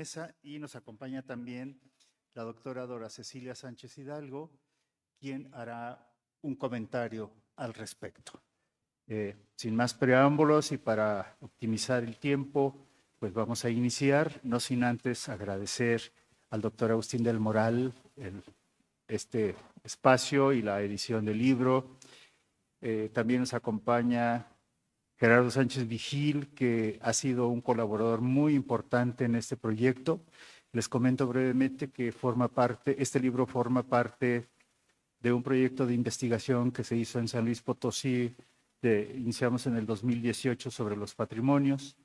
mesa, y nos acompaña también la doctora Dora Cecilia Sánchez Hidalgo, quien hará un comentario al respecto. Sin más preámbulos y para optimizar el tiempo, pues vamos a iniciar, no sin antes agradecer al doctor Agustín del Moral este espacio y la edición del libro. También nos acompaña Gerardo Sánchez Vigil, que ha sido un colaborador muy importante en este proyecto. Les comento brevemente que este libro forma parte de un proyecto de investigación que se hizo en San Luis Potosí, iniciamos en el 2018 sobre los patrimonios.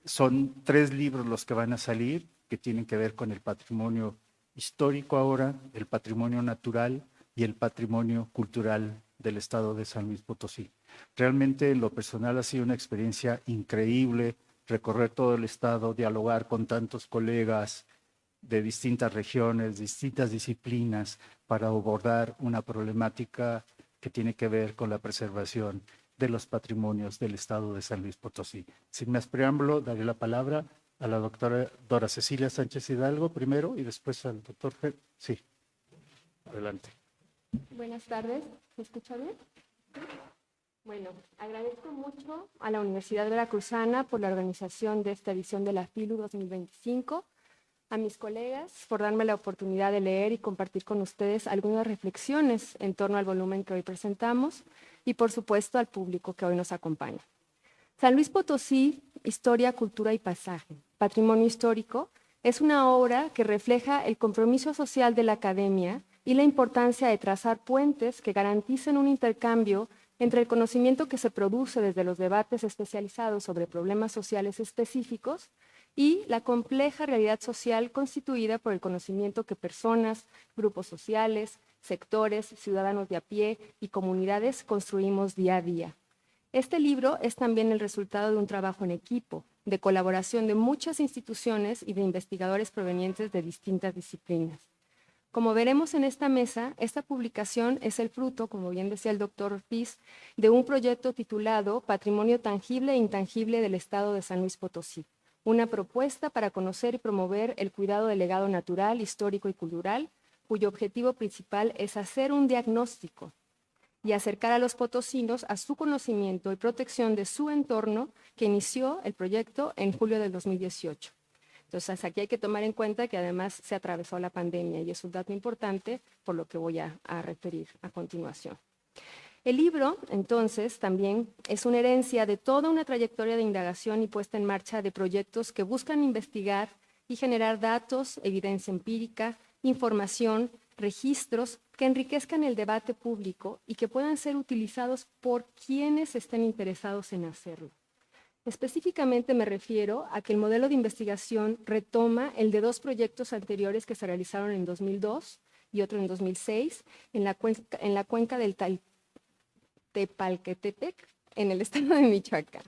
Son 3 libros los que van a salir, que tienen que ver con el patrimonio histórico ahora, el patrimonio natural y el patrimonio cultural del estado de San Luis Potosí. Realmente en lo personal ha sido una experiencia increíble recorrer todo el estado, dialogar con tantos colegas de distintas regiones, distintas disciplinas, para abordar una problemática que tiene que ver con la preservación de los patrimonios del estado de San Luis Potosí. Sin más preámbulo, daré la palabra a la doctora Dora Cecilia Sánchez Hidalgo primero y después al doctor Fer. Sí, adelante. Buenas tardes, ¿me escucha bien? Bueno, agradezco mucho a la Universidad Veracruzana por la organización de esta edición de la FILU 2025, a mis colegas por darme la oportunidad de leer y compartir con ustedes algunas reflexiones en torno al volumen que hoy presentamos y, por supuesto, al público que hoy nos acompaña. San Luis Potosí, Historia, Cultura y Paisaje, Patrimonio Histórico, es una obra que refleja el compromiso social de la academia y la importancia de trazar puentes que garanticen un intercambio entre el conocimiento que se produce desde los debates especializados sobre problemas sociales específicos y la compleja realidad social constituida por el conocimiento que personas, grupos sociales, sectores, ciudadanos de a pie y comunidades construimos día a día. Este libro es también el resultado de un trabajo en equipo, de colaboración de muchas instituciones y de investigadores provenientes de distintas disciplinas. Como veremos en esta mesa, esta publicación es el fruto, como bien decía el doctor Ortiz, de un proyecto titulado Patrimonio Tangible e Intangible del Estado de San Luis Potosí, una propuesta para conocer y promover el cuidado del legado natural, histórico y cultural, cuyo objetivo principal es hacer un diagnóstico y acercar a los potosinos a su conocimiento y protección de su entorno, que inició el proyecto en julio del 2018. Entonces, aquí hay que tomar en cuenta que además se atravesó la pandemia y es un dato importante por lo que voy a referir a continuación. El libro, entonces, también es una herencia de toda una trayectoria de indagación y puesta en marcha de proyectos que buscan investigar y generar datos, evidencia empírica, información, registros que enriquezcan el debate público y que puedan ser utilizados por quienes estén interesados en hacerlo. Específicamente me refiero a que el modelo de investigación retoma el de 2 proyectos anteriores que se realizaron en 2002 y otro en 2006 en la cuenca del Tepalquetepec, en el estado de Michoacán.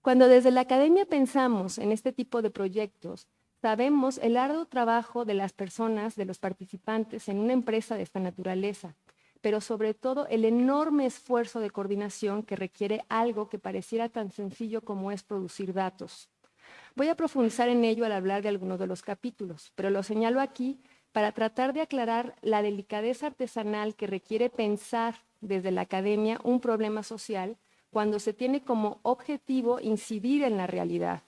Cuando desde la academia pensamos en este tipo de proyectos, sabemos el arduo trabajo de las personas, de los participantes en una empresa de esta naturaleza, pero sobre todo el enorme esfuerzo de coordinación que requiere algo que pareciera tan sencillo como es producir datos. Voy a profundizar en ello al hablar de algunos de los capítulos, pero lo señalo aquí para tratar de aclarar la delicadeza artesanal que requiere pensar desde la academia un problema social cuando se tiene como objetivo incidir en la realidad.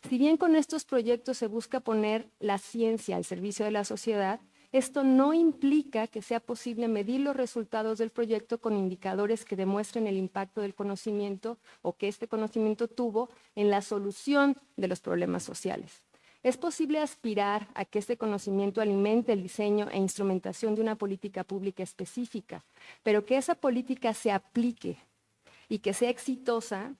Si bien con estos proyectos se busca poner la ciencia al servicio de la sociedad, esto no implica que sea posible medir los resultados del proyecto con indicadores que demuestren el impacto del conocimiento o que este conocimiento tuvo en la solución de los problemas sociales. Es posible aspirar a que este conocimiento alimente el diseño e instrumentación de una política pública específica, pero que esa política se aplique y que sea exitosa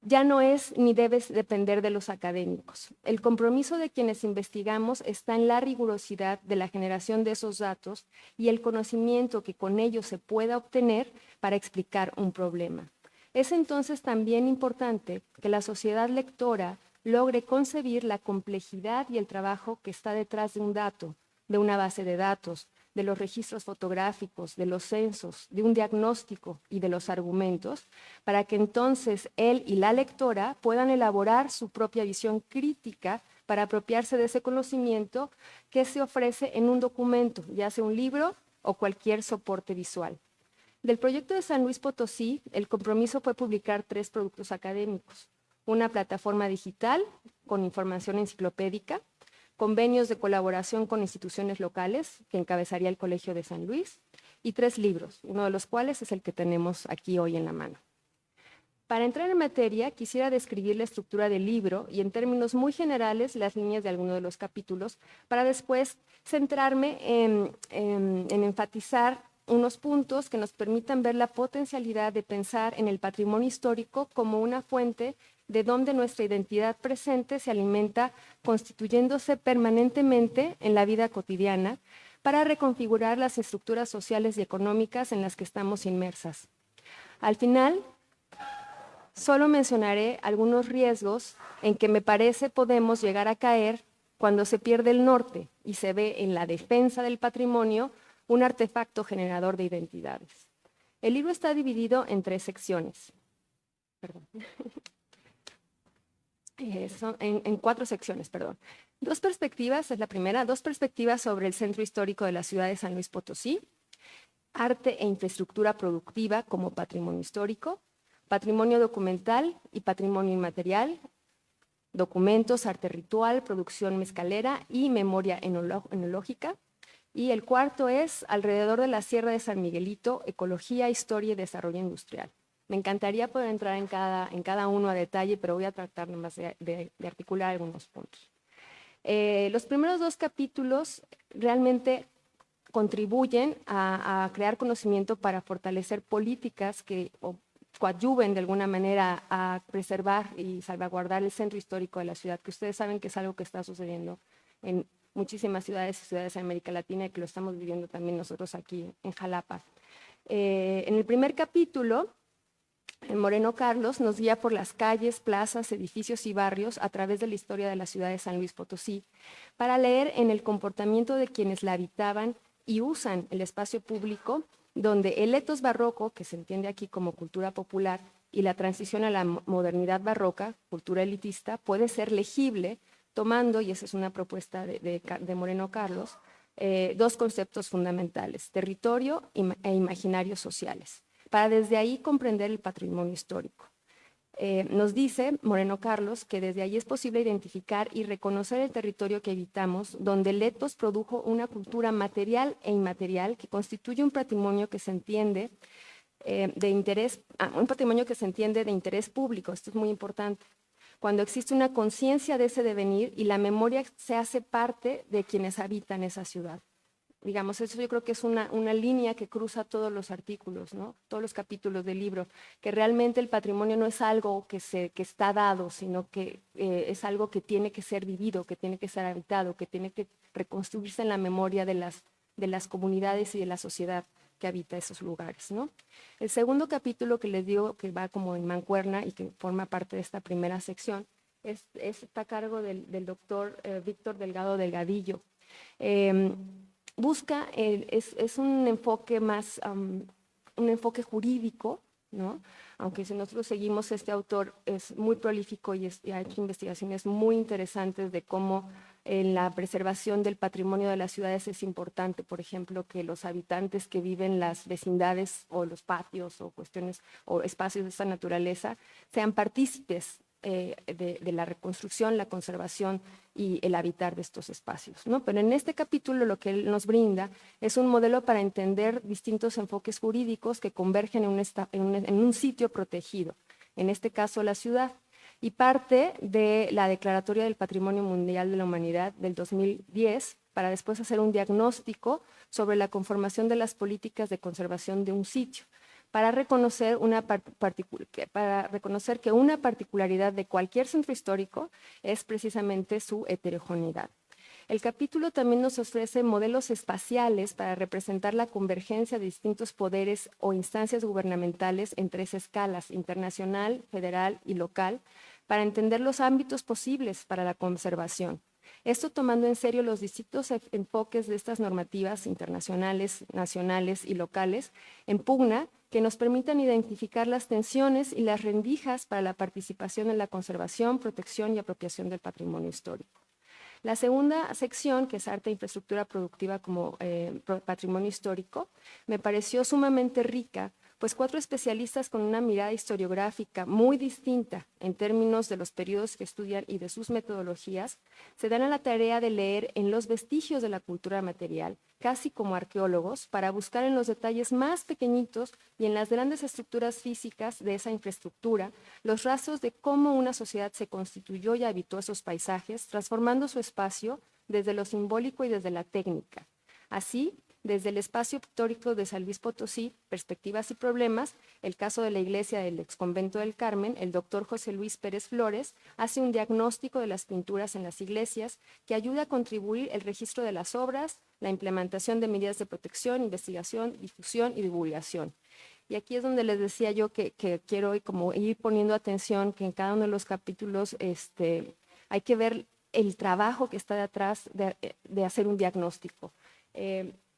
ya no es ni debe depender de los académicos. El compromiso de quienes investigamos está en la rigurosidad de la generación de esos datos y el conocimiento que con ellos se pueda obtener para explicar un problema. Es entonces también importante que la sociedad lectora logre concebir la complejidad y el trabajo que está detrás de un dato, de una base de datos, de los registros fotográficos, de los censos, de un diagnóstico y de los argumentos, para que entonces él y la lectora puedan elaborar su propia visión crítica para apropiarse de ese conocimiento que se ofrece en un documento, ya sea un libro o cualquier soporte visual. Del proyecto de San Luis Potosí, el compromiso fue publicar 3 productos académicos: una plataforma digital con información enciclopédica, convenios de colaboración con instituciones locales, que encabezaría el Colegio de San Luis, y 3 libros, uno de los cuales es el que tenemos aquí hoy en la mano. Para entrar en materia, quisiera describir la estructura del libro y en términos muy generales las líneas de algunos de los capítulos, para después centrarme en enfatizar unos puntos que nos permitan ver la potencialidad de pensar en el patrimonio histórico como una fuente de donde nuestra identidad presente se alimenta, constituyéndose permanentemente en la vida cotidiana para reconfigurar las estructuras sociales y económicas en las que estamos inmersas. Al final, solo mencionaré algunos riesgos en que me parece podemos llegar a caer cuando se pierde el norte y se ve en la defensa del patrimonio un artefacto generador de identidades. El libro está dividido en 3 secciones. Perdón. En 4 secciones, perdón. 2 perspectivas, es la primera, 2 perspectivas sobre el centro histórico de la ciudad de San Luis Potosí, arte e infraestructura productiva como patrimonio histórico, patrimonio documental y patrimonio inmaterial, documentos, arte ritual, producción mezcalera y memoria enológica. Y el cuarto es alrededor de la Sierra de San Miguelito, ecología, historia y desarrollo industrial. Me encantaría poder entrar en cada uno a detalle, pero voy a tratar nomás de articular algunos puntos. Los primeros 2 capítulos realmente contribuyen a crear conocimiento para fortalecer políticas que coadyuven de alguna manera a preservar y salvaguardar el centro histórico de la ciudad, que ustedes saben que es algo que está sucediendo en muchísimas ciudades de América Latina y que lo estamos viviendo también nosotros aquí en Jalapa. En el primer capítulo, Moreno Carlos nos guía por las calles, plazas, edificios y barrios a través de la historia de la ciudad de San Luis Potosí, para leer en el comportamiento de quienes la habitaban y usan el espacio público, donde el etos barroco, que se entiende aquí como cultura popular, y la transición a la modernidad barroca, cultura elitista, puede ser legible tomando, y esa es una propuesta de Moreno Carlos, 2 conceptos fundamentales: territorio e imaginarios sociales, para desde ahí comprender el patrimonio histórico. Nos dice Moreno Carlos que desde ahí es posible identificar y reconocer el territorio que habitamos, donde el etos produjo una cultura material e inmaterial que constituye un patrimonio que se entiende un patrimonio que se entiende de interés público. Esto es muy importante. Cuando existe una conciencia de ese devenir y la memoria se hace parte de quienes habitan esa ciudad. Digamos, eso yo creo que es una línea que cruza todos los artículos, ¿no? Todos los capítulos del libro, que realmente el patrimonio no es algo que está dado, sino que es algo que tiene que ser vivido, que tiene que ser habitado, que tiene que reconstruirse en la memoria de las comunidades y de la sociedad que habita esos lugares, ¿no? El segundo capítulo que les digo que va como en mancuerna y que forma parte de esta primera sección está a cargo del doctor Víctor Delgado Delgadillo. Busca, es un enfoque más, un enfoque jurídico, ¿no? Aunque si nosotros seguimos, este autor es muy prolífico y ha hecho investigaciones muy interesantes de cómo en la preservación del patrimonio de las ciudades es importante, por ejemplo, que los habitantes que viven en las vecindades o los patios o cuestiones o espacios de esta naturaleza sean partícipes de la reconstrucción, la conservación y el habitar de estos espacios, ¿no? Pero en este capítulo lo que él nos brinda es un modelo para entender distintos enfoques jurídicos que convergen en un sitio protegido, en este caso la ciudad, y parte de la Declaratoria del Patrimonio Mundial de la Humanidad del 2010 para después hacer un diagnóstico sobre la conformación de las políticas de conservación de un sitio, para reconocer que una particularidad de cualquier centro histórico es precisamente su heterogeneidad. El capítulo también nos ofrece modelos espaciales para representar la convergencia de distintos poderes o instancias gubernamentales en 3 escalas: internacional, federal y local, para entender los ámbitos posibles para la conservación. Esto tomando en serio los distintos enfoques de estas normativas internacionales, nacionales y locales en pugna que nos permitan identificar las tensiones y las rendijas para la participación en la conservación, protección y apropiación del patrimonio histórico. La segunda sección, que es Arte e Infraestructura Productiva como Patrimonio Histórico, me pareció sumamente rica, pues 4 especialistas con una mirada historiográfica muy distinta en términos de los periodos que estudian y de sus metodologías, se dan a la tarea de leer en los vestigios de la cultura material, casi como arqueólogos, para buscar en los detalles más pequeñitos y en las grandes estructuras físicas de esa infraestructura los rastros de cómo una sociedad se constituyó y habitó esos paisajes, transformando su espacio desde lo simbólico y desde la técnica. Así, desde el espacio pictórico de San Luis Potosí, Perspectivas y Problemas, el caso de la iglesia del exconvento del Carmen, el doctor José Luis Pérez Flores hace un diagnóstico de las pinturas en las iglesias que ayuda a contribuir el registro de las obras, la implementación de medidas de protección, investigación, difusión y divulgación. Y aquí es donde les decía yo que quiero como ir poniendo atención que en cada uno de los capítulos hay que ver el trabajo que está detrás de hacer un diagnóstico.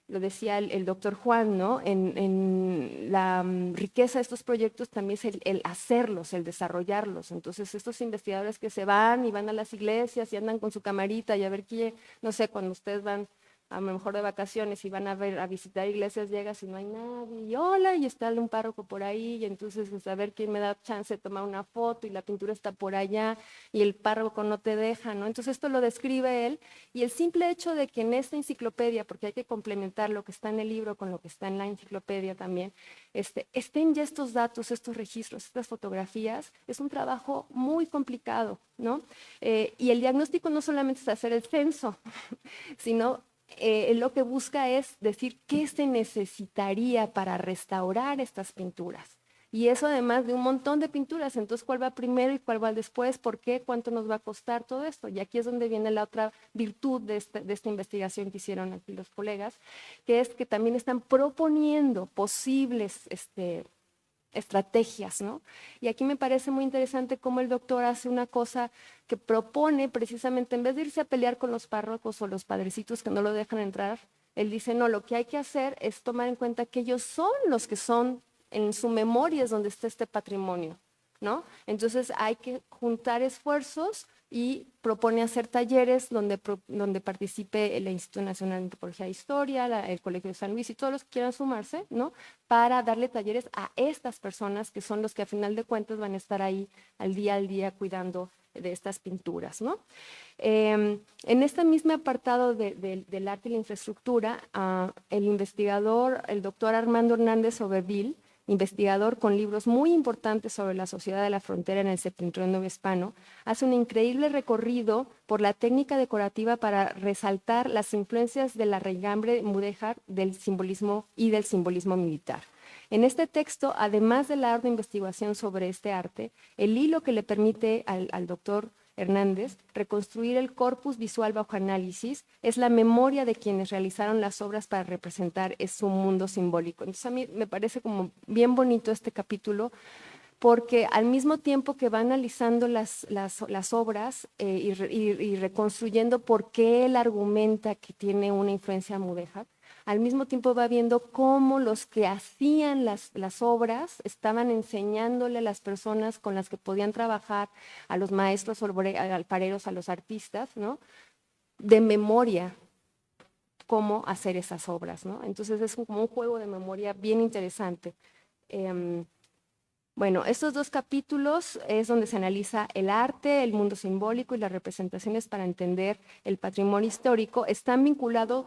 Lo decía el doctor Juan, ¿no? En la riqueza de estos proyectos también es el hacerlos, el desarrollarlos. Entonces, estos investigadores que se van y van a las iglesias y andan con su camarita y a ver qué, no sé, cuando ustedes van a lo mejor de vacaciones y van a visitar iglesias, llegas y no hay nadie, y hola, y está un párroco por ahí, y entonces pues, a ver quién me da chance de tomar una foto, y la pintura está por allá, y el párroco no te deja, ¿no? Entonces esto lo describe él, y el simple hecho de que en esta enciclopedia, porque hay que complementar lo que está en el libro con lo que está en la enciclopedia también, estén ya estos datos, estos registros, estas fotografías, es un trabajo muy complicado, ¿no? Y el diagnóstico no solamente es hacer el censo, sino lo que busca es decir qué se necesitaría para restaurar estas pinturas. Y eso además de un montón de pinturas, entonces cuál va primero y cuál va después, por qué, cuánto nos va a costar todo esto. Y aquí es donde viene la otra virtud de esta investigación que hicieron aquí los colegas, que es que también están proponiendo posibles estrategias, ¿no? Y aquí me parece muy interesante cómo el doctor hace una cosa que propone precisamente, en vez de irse a pelear con los párrocos o los padrecitos que no lo dejan entrar, él dice, no, lo que hay que hacer es tomar en cuenta que ellos son los que son, en su memoria es donde está este patrimonio, ¿no? Entonces hay que juntar esfuerzos y propone hacer talleres donde participe el Instituto Nacional de Antropología e Historia, el Colegio de San Luis y todos los que quieran sumarse, ¿no? Para darle talleres a estas personas que son los que a final de cuentas van a estar ahí al día cuidando de estas pinturas, ¿no? En este mismo apartado del arte y la infraestructura, el investigador, el doctor Armando Hernández Overville, investigador con libros muy importantes sobre la sociedad de la frontera en el septentrión hispano, hace un increíble recorrido por la técnica decorativa para resaltar las influencias de la raigambre mudéjar del simbolismo y del simbolismo militar. En este texto, además de la ardua investigación sobre este arte, el hilo que le permite al doctor Hernández reconstruir el corpus visual bajo análisis es la memoria de quienes realizaron las obras para representar su mundo simbólico. Entonces a mí me parece como bien bonito este capítulo porque al mismo tiempo que va analizando las obras y reconstruyendo por qué él argumenta que tiene una influencia mudéjar, al mismo tiempo va viendo cómo los que hacían las obras estaban enseñándole a las personas con las que podían trabajar, a los maestros alfareros, a los artistas, ¿no? De memoria, cómo hacer esas obras, ¿no? Entonces es como un juego de memoria bien interesante. Bueno, estos 2 capítulos es donde se analiza el arte, el mundo simbólico y las representaciones para entender el patrimonio histórico. Están vinculados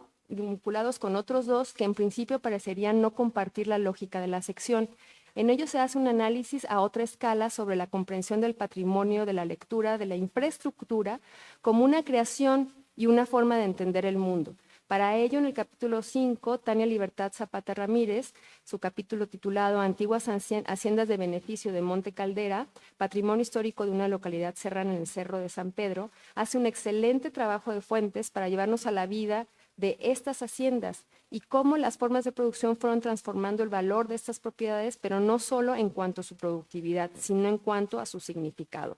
con otros 2 que en principio parecerían no compartir la lógica de la sección. En ellos se hace un análisis a otra escala sobre la comprensión del patrimonio, de la lectura, de la infraestructura, como una creación y una forma de entender el mundo. Para ello, en el capítulo 5, Tania Libertad Zapata Ramírez, su capítulo titulado Antiguas Haciendas de Beneficio de Monte Caldera, Patrimonio Histórico de una localidad serrana en el Cerro de San Pedro, hace un excelente trabajo de fuentes para llevarnos a la vida de estas haciendas y cómo las formas de producción fueron transformando el valor de estas propiedades, pero no solo en cuanto a su productividad, sino en cuanto a su significado.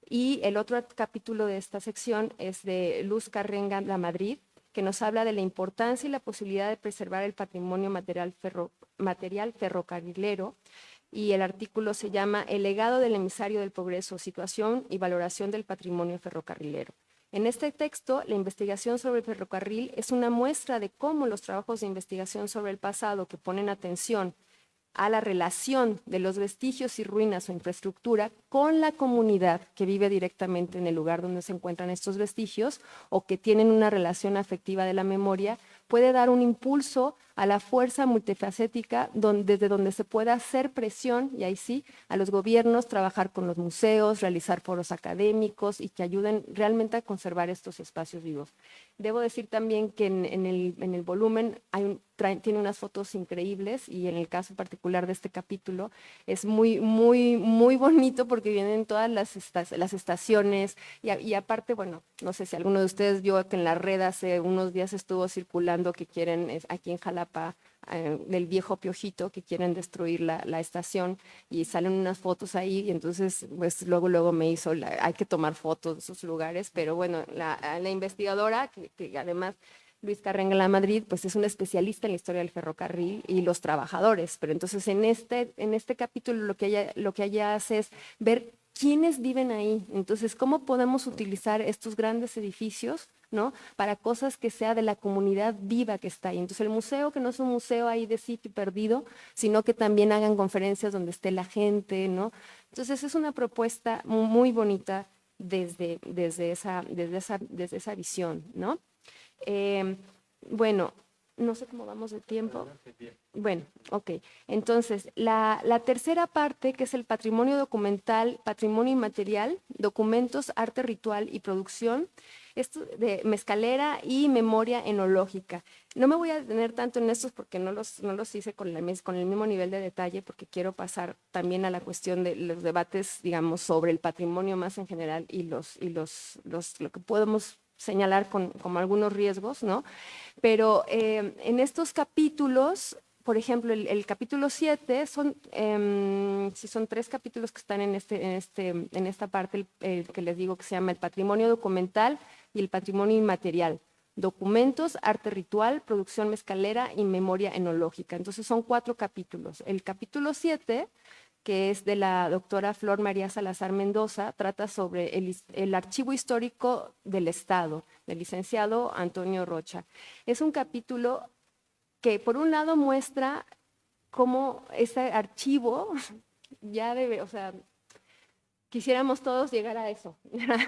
Y el otro capítulo de esta sección es de Luz Carrenga La Madrid, que nos habla de la importancia y la posibilidad de preservar el patrimonio material ferrocarrilero, y el artículo se llama El legado del emisario del progreso, situación y valoración del patrimonio ferrocarrilero. En este texto, la investigación sobre el ferrocarril es una muestra de cómo los trabajos de investigación sobre el pasado que ponen atención a la relación de los vestigios y ruinas o infraestructura con la comunidad que vive directamente en el lugar donde se encuentran estos vestigios o que tienen una relación afectiva de la memoria, puede dar un impulso a la fuerza multifacética desde donde se pueda hacer presión, y ahí sí, a los gobiernos, trabajar con los museos, realizar foros académicos y que ayuden realmente a conservar estos espacios vivos. Debo decir también que en el volumen tiene unas fotos increíbles, y en el caso particular de este capítulo es muy, muy, muy bonito porque vienen todas las estaciones y aparte, bueno, no sé si alguno de ustedes vio que en la red hace unos días estuvo circulando que quieren aquí en Jalapa, del viejo Piojito, que quieren destruir la estación, y salen unas fotos ahí, y entonces pues luego me hizo, hay que tomar fotos de esos lugares, pero bueno, la investigadora, que además Luis Carrenga La Madrid, pues es un especialista en la historia del ferrocarril y los trabajadores, pero entonces en este capítulo lo que ella hace es ver quiénes viven ahí, entonces cómo podemos utilizar estos grandes edificios, ¿no?, para cosas que sea de la comunidad viva que está ahí. Entonces el museo, que no es un museo ahí de sitio perdido, sino que también hagan conferencias donde esté la gente, ¿no? Entonces es una propuesta muy bonita desde esa visión, ¿no? Bueno, no sé cómo vamos de tiempo. Bueno, ok. Entonces, la tercera parte, que es el patrimonio documental, patrimonio inmaterial, documentos, arte ritual y producción, esto de mezcalera y memoria enológica. No me voy a detener tanto en estos porque no los hice con el mismo nivel de detalle, porque quiero pasar también a la cuestión de los debates, digamos, sobre el patrimonio más en general y lo que podemos señalar como algunos riesgos, ¿no? Pero en estos capítulos, por ejemplo, el capítulo 7, son 3 capítulos que están en esta parte, el que les digo que se llama el patrimonio documental y el patrimonio inmaterial. Documentos, arte ritual, producción mezcalera y memoria enológica. Entonces son 4 capítulos. El capítulo 7, que es de la doctora Flor María Salazar Mendoza, trata sobre el archivo histórico del Estado, del licenciado Antonio Rocha. Es un capítulo que por un lado muestra cómo ese archivo ya debe, o sea, quisiéramos todos llegar a eso.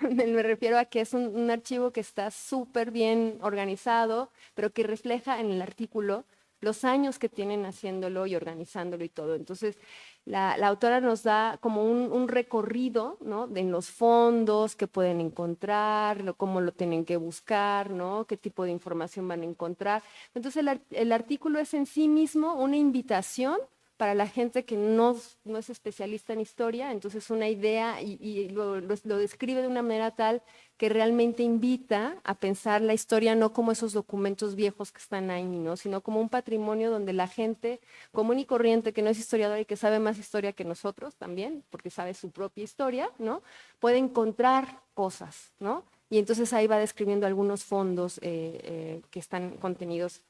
Me refiero a que es un archivo que está súper bien organizado, pero que refleja en el artículo los años que tienen haciéndolo y organizándolo y todo. Entonces, la autora nos da como un recorrido, ¿no?, en los fondos que pueden encontrar, cómo lo tienen que buscar, ¿no?, qué tipo de información van a encontrar. Entonces, el artículo es en sí mismo una invitación para la gente que no es especialista en historia, entonces una idea y lo describe de una manera tal que realmente invita a pensar la historia no como esos documentos viejos que están ahí, ¿no?, sino como un patrimonio donde la gente común y corriente que no es historiadora y que sabe más historia que nosotros también, porque sabe su propia historia, ¿no?, puede encontrar cosas, ¿no? Y entonces ahí va describiendo algunos fondos que están contenidos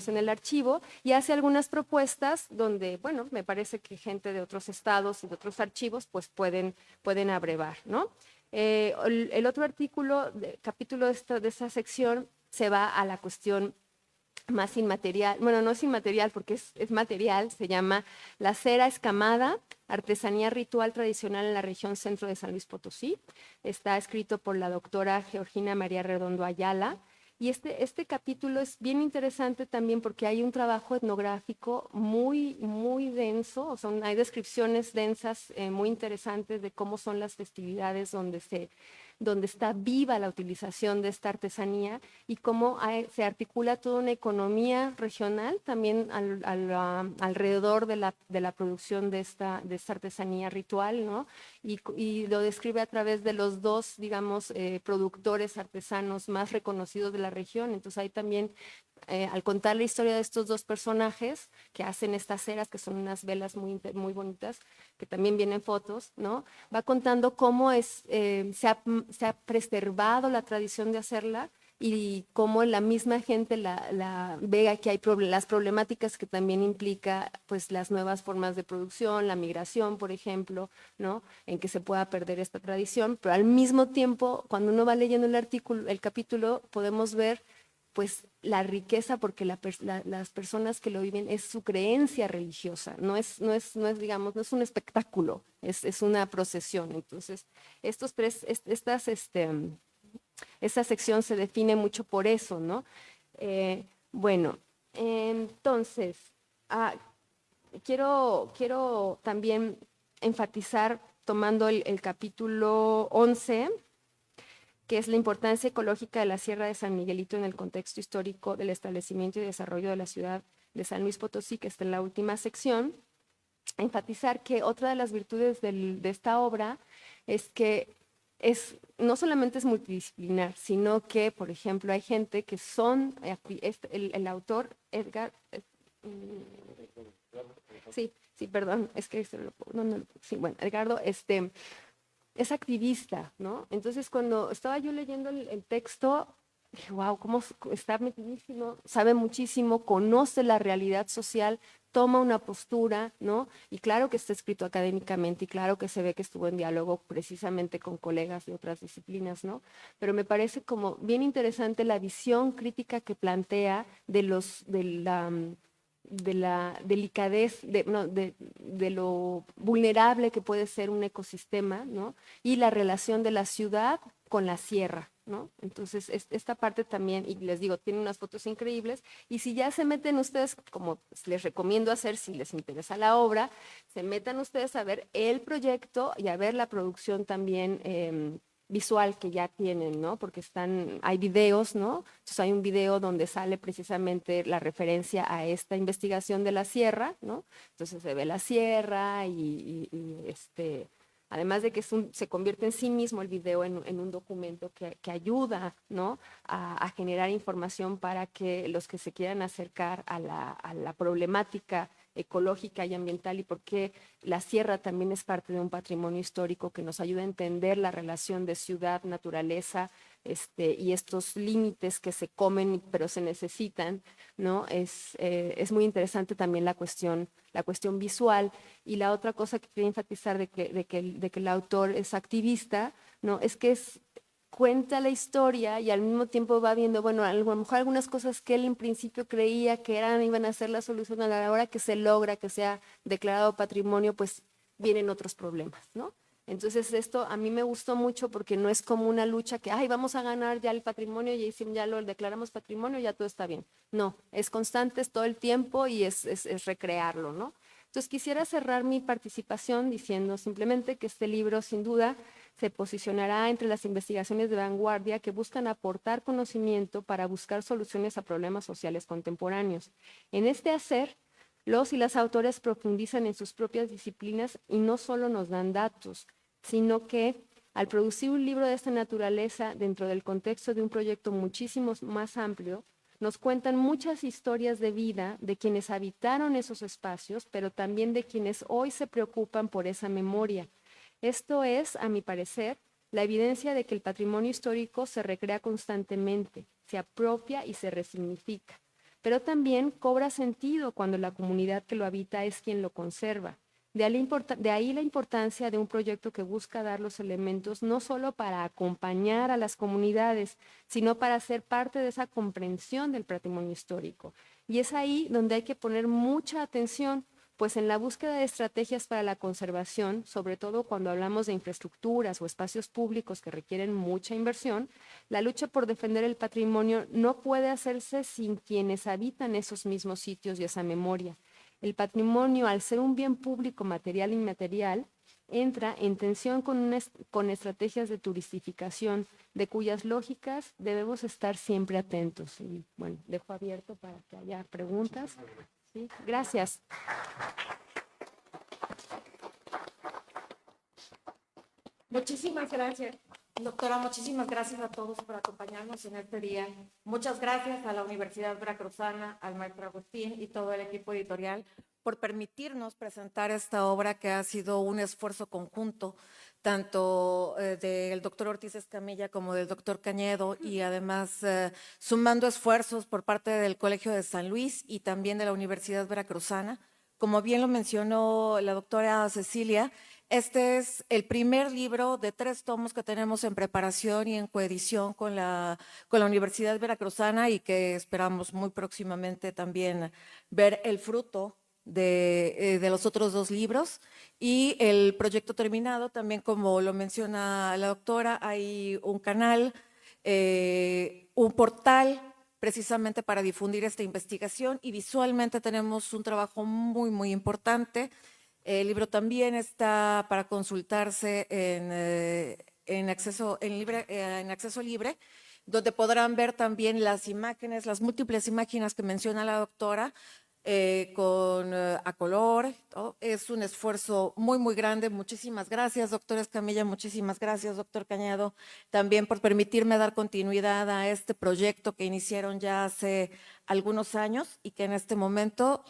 en el archivo, y hace algunas propuestas donde, bueno, me parece que gente de otros estados y de otros archivos pues pueden abrevar, ¿no? El otro capítulo de esta sección se va a la cuestión más inmaterial, bueno, no es inmaterial porque es material, se llama La cera escamada, artesanía ritual tradicional en la región centro de San Luis Potosí. Está escrito por la doctora Georgina María Redondo Ayala. Y este capítulo es bien interesante también porque hay un trabajo etnográfico muy, muy denso, o sea, hay descripciones densas muy interesantes de cómo son las festividades donde está viva la utilización de esta artesanía y cómo se articula toda una economía regional también alrededor de la producción de esta artesanía ritual, ¿no? Y lo describe a través de los dos, digamos, productores artesanos más reconocidos de la región. Entonces hay también al contar la historia de estos dos personajes que hacen estas ceras, que son unas velas muy bonitas, que también vienen fotos, ¿no? Va contando cómo se ha preservado la tradición de hacerla y cómo la misma gente ve que hay las problemáticas que también implica pues las nuevas formas de producción, la migración, por ejemplo, ¿no? En que se pueda perder esta tradición, pero al mismo tiempo, cuando uno va leyendo el capítulo, podemos ver pues la riqueza, porque las personas que lo viven es su creencia religiosa, no es, digamos, no es un espectáculo, es una procesión. Entonces, esta sección se define mucho por eso, ¿no? Bueno, entonces, quiero también enfatizar, tomando el capítulo 11, que es la importancia ecológica de la Sierra de San Miguelito en el contexto histórico del establecimiento y desarrollo de la ciudad de San Luis Potosí, que está en la última sección. Enfatizar que otra de las virtudes de esta obra es que no solamente es multidisciplinar, sino que, por ejemplo, hay gente que son, el autor, Edgar, sí, perdón, es que sí, bueno, Edgardo, es activista, ¿no? Entonces, cuando estaba yo leyendo el texto, dije, wow, cómo está metidísimo, sabe muchísimo, conoce la realidad social, toma una postura, ¿no? Y claro que está escrito académicamente y claro que se ve que estuvo en diálogo precisamente con colegas de otras disciplinas, ¿no? Pero me parece como bien interesante la visión crítica que plantea de la delicadez, de lo vulnerable que puede ser un ecosistema, ¿no? Y la relación de la ciudad con la sierra, ¿no? Entonces, esta parte también, y les digo, tiene unas fotos increíbles, y si ya se meten ustedes, como les recomiendo hacer si les interesa la obra, se metan ustedes a ver el proyecto y a ver la producción también visual que ya tienen, ¿no? Porque hay videos, ¿no? Entonces hay un video donde sale precisamente la referencia a esta investigación de la sierra, ¿no? Entonces se ve la sierra y además de que se convierte en sí mismo el video en un documento que ayuda, ¿no? a generar información para que los que se quieran acercar a la problemática ecológica y ambiental y por qué la sierra también es parte de un patrimonio histórico que nos ayuda a entender la relación de ciudad, naturaleza, y estos límites que se comen pero se necesitan, ¿no? Es muy interesante también la cuestión visual. Y la otra cosa que quería enfatizar de que el autor es activista, ¿no? Es que cuenta la historia y al mismo tiempo va viendo, bueno, a lo mejor algunas cosas que él en principio creía que iban a ser la solución, a la hora que se logra que sea declarado patrimonio, pues vienen otros problemas, ¿no? Entonces esto a mí me gustó mucho porque no es como una lucha que, ay, vamos a ganar ya el patrimonio y ya lo declaramos patrimonio, ya todo está bien. No, es constante, es todo el tiempo y es recrearlo, ¿no? Entonces quisiera cerrar mi participación diciendo simplemente que este libro sin duda se posicionará entre las investigaciones de vanguardia que buscan aportar conocimiento para buscar soluciones a problemas sociales contemporáneos. En este hacer, los y las autores profundizan en sus propias disciplinas y no solo nos dan datos, sino que al producir un libro de esta naturaleza dentro del contexto de un proyecto muchísimo más amplio, nos cuentan muchas historias de vida de quienes habitaron esos espacios, pero también de quienes hoy se preocupan por esa memoria. Esto es, a mi parecer, la evidencia de que el patrimonio histórico se recrea constantemente, se apropia y se resignifica, pero también cobra sentido cuando la comunidad que lo habita es quien lo conserva. De ahí la importancia de un proyecto que busca dar los elementos no solo para acompañar a las comunidades, sino para ser parte de esa comprensión del patrimonio histórico. Y es ahí donde hay que poner mucha atención, pues en la búsqueda de estrategias para la conservación, sobre todo cuando hablamos de infraestructuras o espacios públicos que requieren mucha inversión, la lucha por defender el patrimonio no puede hacerse sin quienes habitan esos mismos sitios y esa memoria. El patrimonio, al ser un bien público material e inmaterial, entra en tensión con estrategias de turistificación, de cuyas lógicas debemos estar siempre atentos. Y bueno, dejo abierto para que haya preguntas. ¿Sí? Gracias. Muchísimas gracias. Doctora, muchísimas gracias a todos por acompañarnos en este día. Muchas gracias a la Universidad Veracruzana, al maestro Agustín y todo el equipo editorial por permitirnos presentar esta obra que ha sido un esfuerzo conjunto, tanto del doctor Ortiz Escamilla como del doctor Cañedo, y además sumando esfuerzos por parte del Colegio de San Luis y también de la Universidad Veracruzana. Como bien lo mencionó la doctora Cecilia, este es el primer libro de 3 tomos que tenemos en preparación y en coedición con la Universidad Veracruzana, y que esperamos muy próximamente también ver el fruto de los otros 2 libros. Y el proyecto terminado, también como lo menciona la doctora, hay un canal, un portal precisamente para difundir esta investigación, y visualmente tenemos un trabajo muy, muy importante. El libro también está para consultarse en acceso libre, donde podrán ver también las imágenes, las múltiples imágenes que menciona la doctora, a color. ¿No? Es un esfuerzo muy, muy grande. Muchísimas gracias, doctora Escamilla, muchísimas gracias, doctor Cañado, también por permitirme dar continuidad a este proyecto que iniciaron ya hace algunos años y que en este momento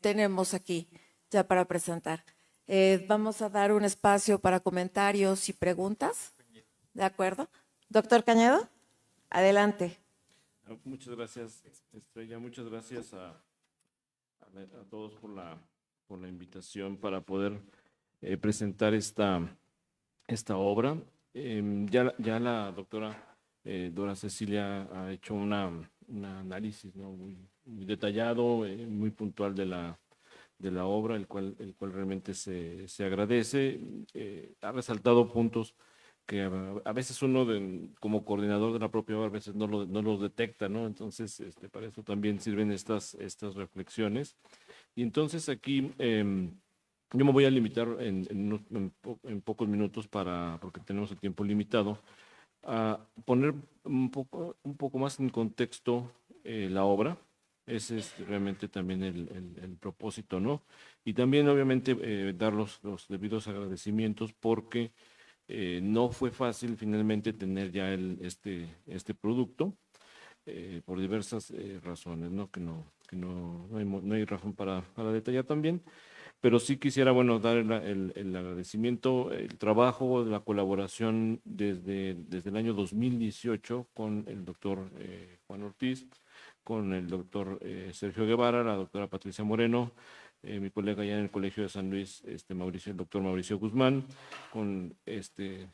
tenemos aquí ya para presentar. Vamos a dar un espacio para comentarios y preguntas. ¿De acuerdo? Doctor Cañedo, adelante. Muchas gracias, Estrella. Muchas gracias a todos por la invitación para poder presentar esta obra. Ya la doctora Dora Cecilia ha hecho un análisis, ¿no? muy detallado, muy puntual de la obra, el cual realmente se agradece. Ha resaltado puntos que a veces uno como coordinador de la propia obra a veces no los detecta, ¿no? Entonces, para eso también sirven estas reflexiones. Y entonces aquí yo me voy a limitar en pocos minutos, porque tenemos el tiempo limitado, a poner un poco más en contexto la obra. Ese es realmente también el propósito, ¿no? Y también, obviamente, dar los debidos agradecimientos, porque no fue fácil finalmente tener ya este producto, por diversas razones, ¿no? Que no hay razón para detallar también. Pero sí quisiera, bueno, dar el agradecimiento, el trabajo, la colaboración desde el año 2018 con el doctor Juan Ortiz, con el doctor Sergio Guevara, la doctora Patricia Moreno, mi colega ya en el Colegio de San Luis, el doctor Mauricio Guzmán, con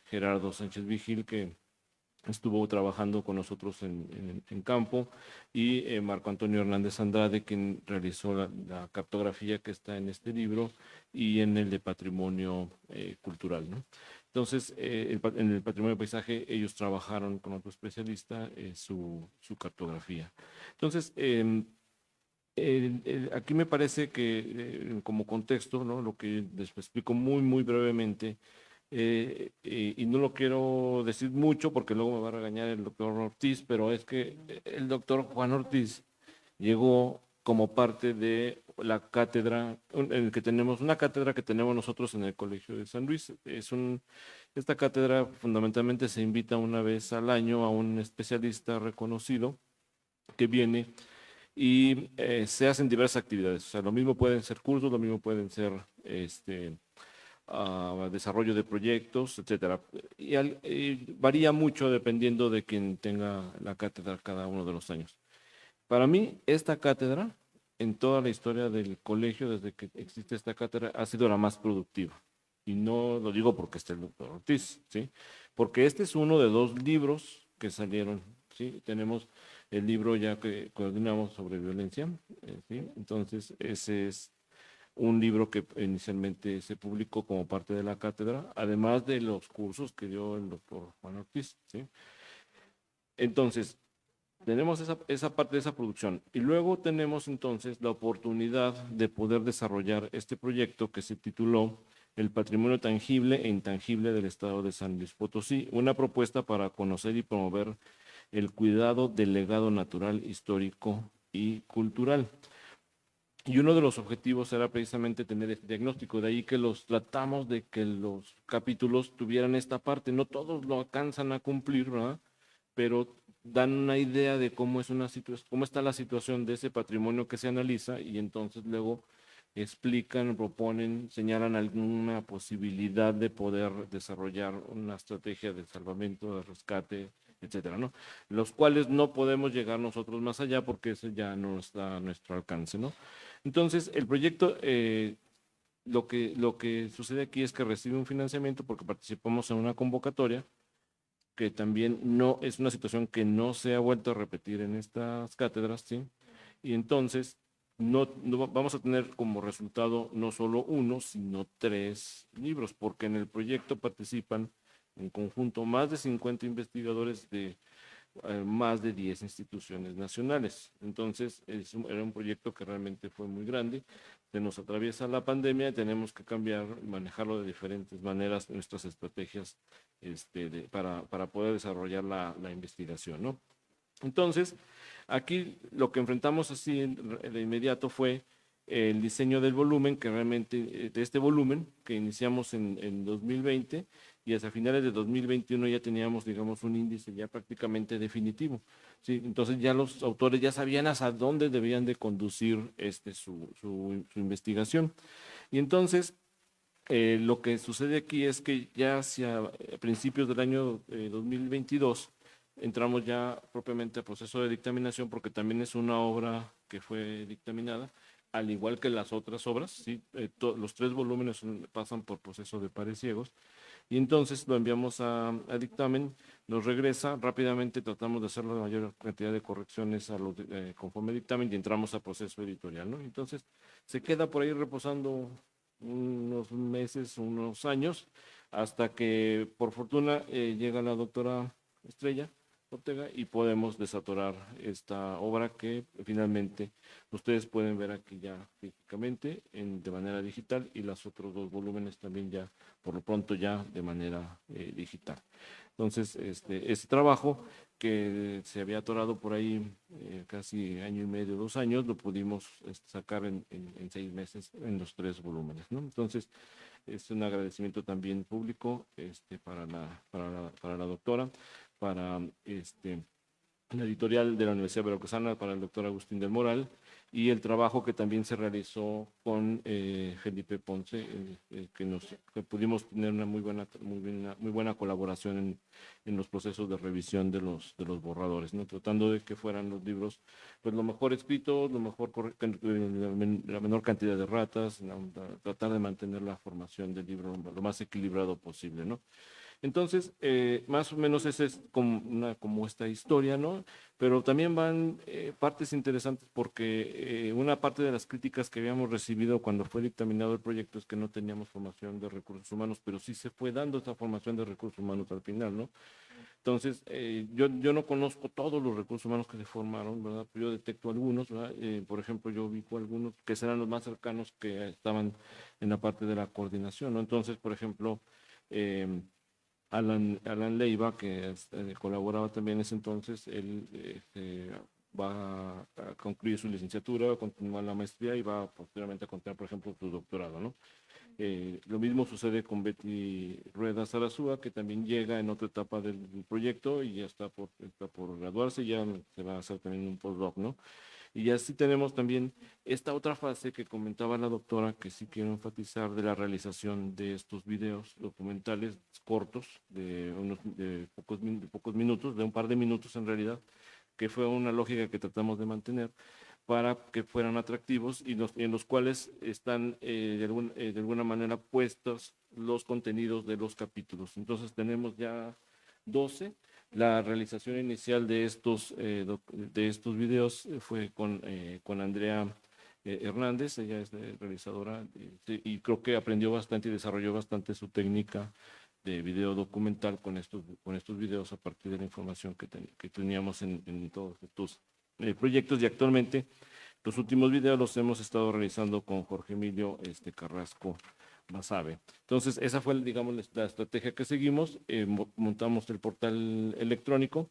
Gerardo Sánchez Vigil, que estuvo trabajando con nosotros en campo, y Marco Antonio Hernández Andrade, quien realizó la cartografía que está en este libro y en el de patrimonio cultural, ¿no? Entonces, en el patrimonio paisaje, ellos trabajaron con otro especialista su cartografía. Entonces, aquí me parece que como contexto, ¿no? Lo que les explico muy, muy brevemente, y no lo quiero decir mucho porque luego me va a regañar el doctor Ortiz, pero es que el doctor Juan Ortiz llegó como parte de la cátedra, en el que tenemos una cátedra que tenemos nosotros en el Colegio de San Luis. Esta cátedra fundamentalmente se invita una vez al año a un especialista reconocido que viene, y se hacen diversas actividades. O sea, lo mismo pueden ser cursos, lo mismo pueden ser desarrollo de proyectos, etcétera. Y varía mucho dependiendo de quien tenga la cátedra cada uno de los años. Para mí, esta cátedra, en toda la historia del colegio, desde que existe esta cátedra, ha sido la más productiva. Y no lo digo porque esté el doctor Ortiz, ¿sí? Porque este es uno de 2 libros que salieron, ¿sí? Tenemos el libro ya que coordinamos sobre violencia, ¿sí? Entonces, ese es un libro que inicialmente se publicó como parte de la cátedra, además de los cursos que dio el doctor Juan Ortiz, ¿sí? Entonces, tenemos esa parte de esa producción, y luego tenemos entonces la oportunidad de poder desarrollar este proyecto que se tituló El patrimonio tangible e intangible del Estado de San Luis Potosí, una propuesta para conocer y promover el cuidado del legado natural, histórico y cultural. Y uno de los objetivos era precisamente tener este diagnóstico, de ahí que los tratamos de que los capítulos tuvieran esta parte. No todos lo alcanzan a cumplir, ¿verdad? Pero dan una idea de cómo es una situación, cómo está la situación de ese patrimonio que se analiza y entonces luego explican, proponen, señalan alguna posibilidad de poder desarrollar una estrategia de salvamento, de rescate, etcétera, ¿no? Los cuales no podemos llegar nosotros más allá porque eso ya no está a nuestro alcance, ¿no? Entonces, el proyecto, lo que sucede aquí es que recibe un financiamiento porque participamos en una convocatoria que también no es una situación que no se ha vuelto a repetir en estas cátedras, ¿sí? Y entonces no vamos a tener como resultado no solo uno, sino 3 libros, porque en el proyecto participan en conjunto más de 50 investigadores de más de 10 instituciones nacionales. Entonces, era un proyecto que realmente fue muy grande. Se nos atraviesa la pandemia y tenemos que cambiar y manejarlo de diferentes maneras, nuestras estrategias para poder desarrollar la investigación, ¿no? Entonces, aquí lo que enfrentamos así de inmediato fue el diseño del volumen, que realmente, de este volumen que iniciamos en 2020 y hasta finales de 2021 ya teníamos, digamos, un índice ya prácticamente definitivo, ¿sí? Entonces ya los autores ya sabían hasta dónde debían de conducir su investigación. Y entonces, lo que sucede aquí es que ya hacia principios del año 2022 entramos ya propiamente a proceso de dictaminación porque también es una obra que fue dictaminada, al igual que las otras obras, ¿sí? Los 3 volúmenes pasan por proceso de pares ciegos y entonces lo enviamos a dictamen, nos regresa, rápidamente tratamos de hacer la mayor cantidad de correcciones conforme dictamen y entramos a proceso editorial, ¿no? Entonces se queda por ahí reposando unos meses, unos años, hasta que por fortuna llega la doctora Estrella Ortega y podemos desatorar esta obra que finalmente ustedes pueden ver aquí ya físicamente de manera digital y los otros 2 volúmenes también ya por lo pronto ya de manera digital. Entonces, este trabajo que se había atorado por ahí casi año y medio, 2 años, lo pudimos sacar en 6 meses en los 3 volúmenes, ¿no? Entonces, es un agradecimiento también público para la doctora, para la editorial de la Universidad Veracruzana, para el doctor Agustín del Moral, y el trabajo que también se realizó con Felipe Ponce, que pudimos tener una muy buena colaboración en los procesos de revisión de los borradores, ¿no? Tratando de que fueran los libros pues lo mejor escritos, la menor cantidad de ratas, tratar de mantener la formación del libro lo más equilibrado posible, ¿no? Entonces, más o menos esa es como esta historia, ¿no? Pero también van partes interesantes porque una parte de las críticas que habíamos recibido cuando fue dictaminado el proyecto es que no teníamos formación de recursos humanos, pero sí se fue dando esta formación de recursos humanos al final, ¿no? Entonces, yo no conozco todos los recursos humanos que se formaron, ¿verdad? Yo detecto algunos, ¿verdad? Por ejemplo, yo ubico algunos que serán los más cercanos que estaban en la parte de la coordinación, ¿no? Entonces, por ejemplo, Alan Leiva, que colaboraba también en ese entonces, él va a concluir su licenciatura, va a continuar la maestría y va posteriormente a continuar, por ejemplo, su doctorado, ¿no? Lo mismo sucede con Betty Rueda Sarazúa, que también llega en otra etapa del proyecto y ya está por graduarse, y ya se va a hacer también un postdoc, ¿no? Y así tenemos también esta otra fase que comentaba la doctora, que sí quiero enfatizar, de la realización de estos videos documentales cortos de pocos minutos, de un par de minutos en realidad, que fue una lógica que tratamos de mantener para que fueran atractivos y en los cuales están de alguna manera puestos los contenidos de los capítulos. Entonces tenemos ya 12. La realización inicial de estos videos fue con Andrea Hernández, ella es realizadora y creo que aprendió bastante y desarrolló bastante su técnica de video documental con estos videos a partir de la información que teníamos en todos estos proyectos, y actualmente los últimos videos los hemos estado realizando con Jorge Emilio Carrasco Basabe. Entonces, esa fue, digamos, la estrategia que seguimos. Montamos el portal electrónico,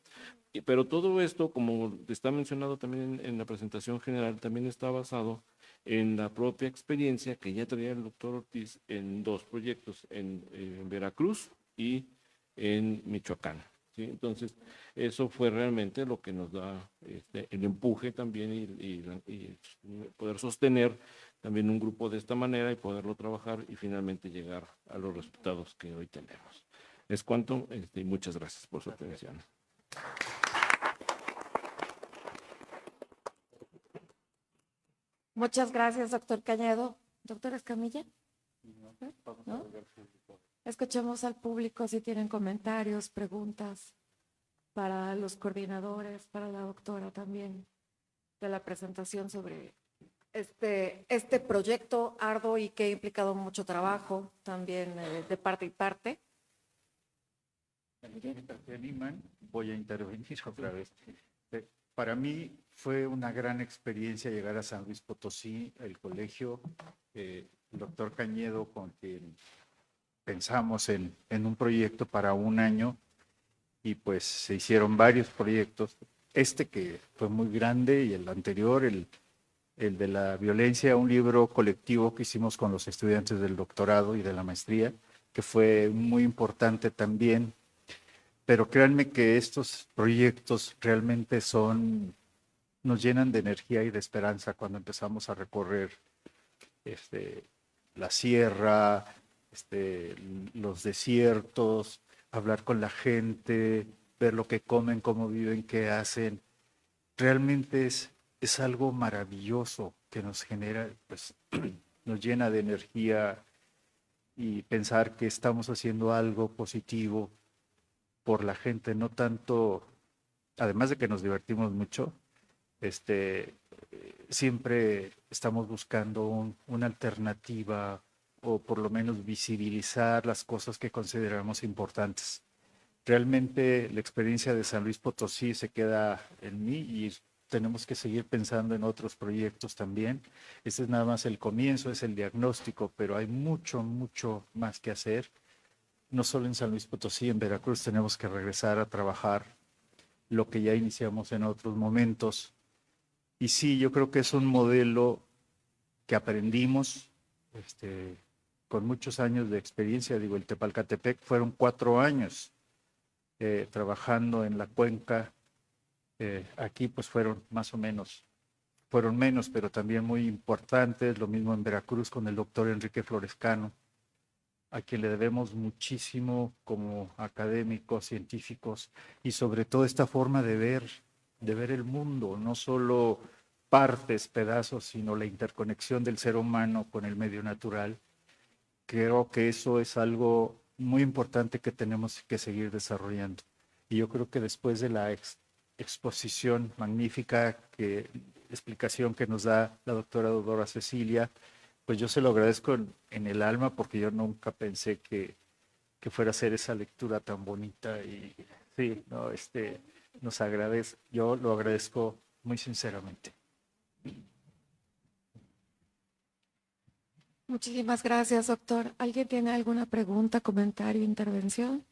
pero todo esto, como está mencionado también en la presentación general, también está basado en la propia experiencia que ya traía el doctor Ortiz en dos proyectos, en Veracruz y en Michoacán. ¿Sí? Entonces, eso fue realmente lo que nos da el empuje también y poder sostener también un grupo de esta manera y poderlo trabajar y finalmente llegar a los resultados que hoy tenemos. Es cuanto, y muchas gracias por su atención. Muchas gracias, doctor Cañedo. Doctor Escamilla. ¿No? Escuchemos al público si tienen comentarios, preguntas para los coordinadores, para la doctora también, de la presentación sobre este proyecto arduo y que ha implicado mucho trabajo también de parte y parte. Se animan, voy a intervenir otra vez. Para mí fue una gran experiencia llegar a San Luis Potosí, el colegio, el doctor Cañedo, con quien pensamos en un proyecto para un año y pues se hicieron varios proyectos. Este que fue muy grande y el anterior, el de la violencia, un libro colectivo que hicimos con los estudiantes del doctorado y de la maestría, que fue muy importante también. Pero créanme que estos proyectos realmente nos llenan de energía y de esperanza cuando empezamos a recorrer la sierra, los desiertos, hablar con la gente, ver lo que comen, cómo viven, qué hacen. Realmente es algo maravilloso que nos genera, pues nos llena de energía y pensar que estamos haciendo algo positivo por la gente, no tanto, además de que nos divertimos mucho, siempre estamos buscando una alternativa o por lo menos visibilizar las cosas que consideramos importantes. Realmente la experiencia de San Luis Potosí se queda en mí y tenemos que seguir pensando en otros proyectos también. Este es nada más el comienzo, es el diagnóstico, pero hay mucho, mucho más que hacer. No solo en San Luis Potosí, en Veracruz tenemos que regresar a trabajar lo que ya iniciamos en otros momentos. Y sí, yo creo que es un modelo que aprendimos con muchos años de experiencia. Digo, el Tepalcatepec fueron 4 años trabajando en la cuenca. Aquí pues fueron más o menos, fueron menos, pero también muy importantes. Lo mismo en Veracruz con el doctor Enrique Florescano, a quien le debemos muchísimo como académicos, científicos, y sobre todo esta forma de ver el mundo, no solo partes, pedazos, sino la interconexión del ser humano con el medio natural. Creo que eso es algo muy importante que tenemos que seguir desarrollando. Y yo creo que después de la exposición magnífica, explicación que nos da la doctora Dora Cecilia, pues yo se lo agradezco en el alma porque yo nunca pensé que fuera a ser esa lectura tan bonita y sí, no, nos agradece, yo lo agradezco muy sinceramente. Muchísimas gracias, doctor. ¿Alguien tiene alguna pregunta, comentario, intervención?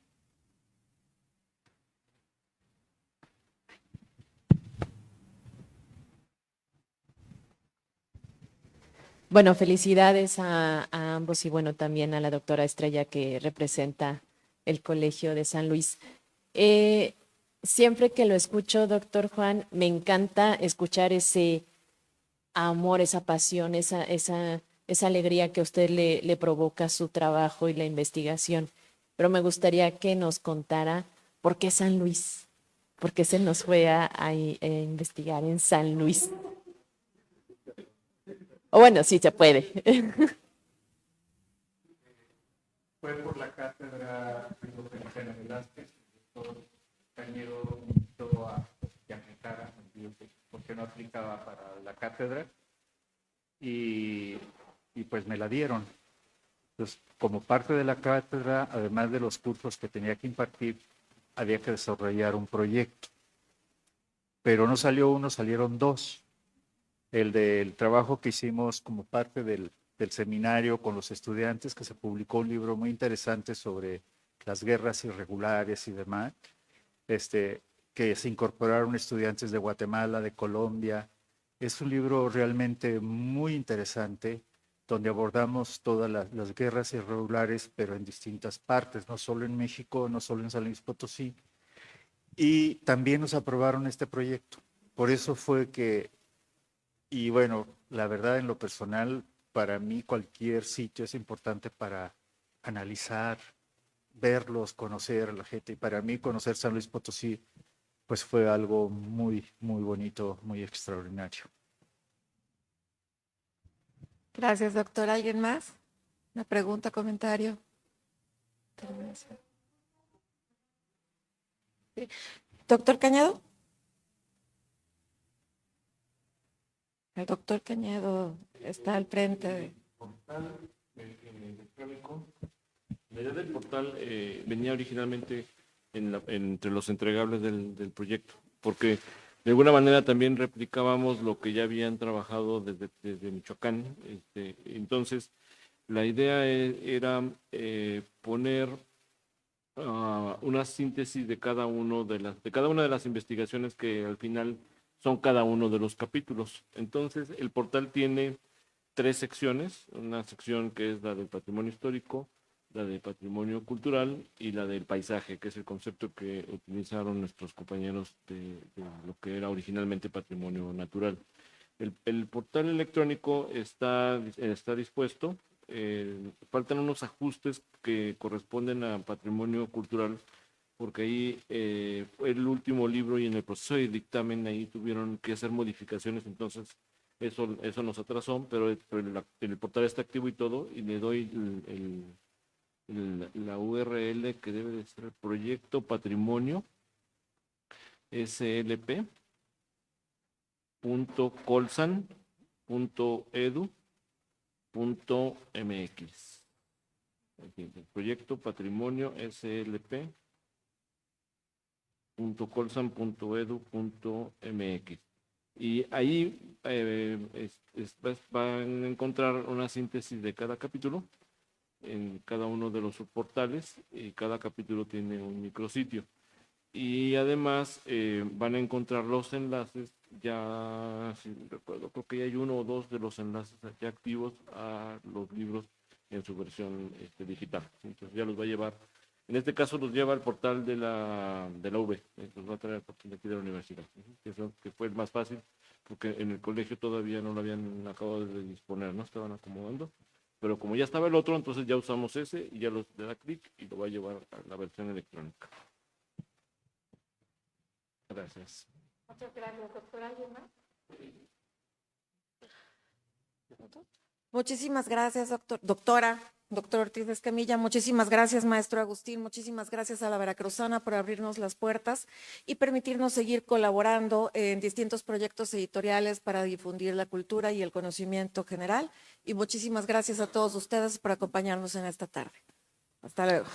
Bueno, felicidades a ambos y bueno, también a la doctora Estrella que representa el Colegio de San Luis. Siempre que lo escucho, doctor Juan, me encanta escuchar ese amor, esa pasión, esa alegría que a usted le provoca su trabajo y la investigación. Pero me gustaría que nos contara por qué San Luis, por qué se nos fue a investigar en San Luis. O bueno, sí se puede. Fue por la cátedra de Eugenio Velázquez, el doctor Cañedo invitó a que aplicara, porque no aplicaba para la cátedra, y pues me la dieron. Entonces, como parte de la cátedra, además de los cursos que tenía que impartir, había que desarrollar un proyecto. Pero no salió uno, salieron 2. El del trabajo que hicimos como parte del seminario con los estudiantes, que se publicó un libro muy interesante sobre las guerras irregulares y demás, que se incorporaron estudiantes de Guatemala, de Colombia, Es un libro realmente muy interesante, donde abordamos todas las guerras irregulares, pero en distintas partes, no solo en México, no solo en San Luis Potosí. Y también nos aprobaron este proyecto. Por eso fue que, y bueno, la verdad en lo personal, para mí cualquier sitio es importante para analizar, verlos, conocer a la gente. Y para mí conocer San Luis Potosí, pues fue algo muy, muy bonito, muy extraordinario. Gracias, doctor. ¿Alguien más? ¿Una pregunta, comentario? Terminación. Sí. Doctor Cañedo. El doctor Cañedo está al frente de... Portal electrónico. La idea del portal venía originalmente entre los entregables del proyecto, porque de alguna manera también replicábamos lo que ya habían trabajado desde Michoacán. Entonces, la idea era poner una síntesis de cada una de las investigaciones que al final son cada uno de los capítulos. Entonces, el portal tiene 3 secciones, una sección que es la del patrimonio histórico, la del patrimonio cultural y la del paisaje, que es el concepto que utilizaron nuestros compañeros de lo que era originalmente patrimonio natural. El portal electrónico está dispuesto, faltan unos ajustes que corresponden a patrimonio cultural, porque ahí fue el último libro y en el proceso de dictamen ahí tuvieron que hacer modificaciones, entonces eso nos atrasó, pero el portal está activo y todo, y le doy la URL que debe de ser proyecto patrimonio slp.colsan.edu.mx. El proyecto patrimonio slp.colsan.edu.mx. Y ahí van a encontrar una síntesis de cada capítulo en cada uno de los subportales, y cada capítulo tiene un micrositio. Y además van a encontrar los enlaces, ya, si recuerdo, creo que ya hay 1 o 2 de los enlaces ya activos a los libros en su versión digital. Entonces ya los va a llevar, en este caso los lleva al portal de la UV, los va a traer al portal de aquí de la universidad, que fue el más fácil, porque en el colegio todavía no lo habían acabado de disponer, no estaban acomodando. Pero como ya estaba el otro, entonces ya usamos ese y ya le da clic y lo va a llevar a la versión electrónica. Gracias. Muchas gracias, doctor. ¿Alguien más? Muchísimas gracias, doctor Ortiz de Escamilla. Muchísimas gracias, maestro Agustín. Muchísimas gracias a la Veracruzana por abrirnos las puertas y permitirnos seguir colaborando en distintos proyectos editoriales para difundir la cultura y el conocimiento general. Y muchísimas gracias a todos ustedes por acompañarnos en esta tarde. Hasta luego.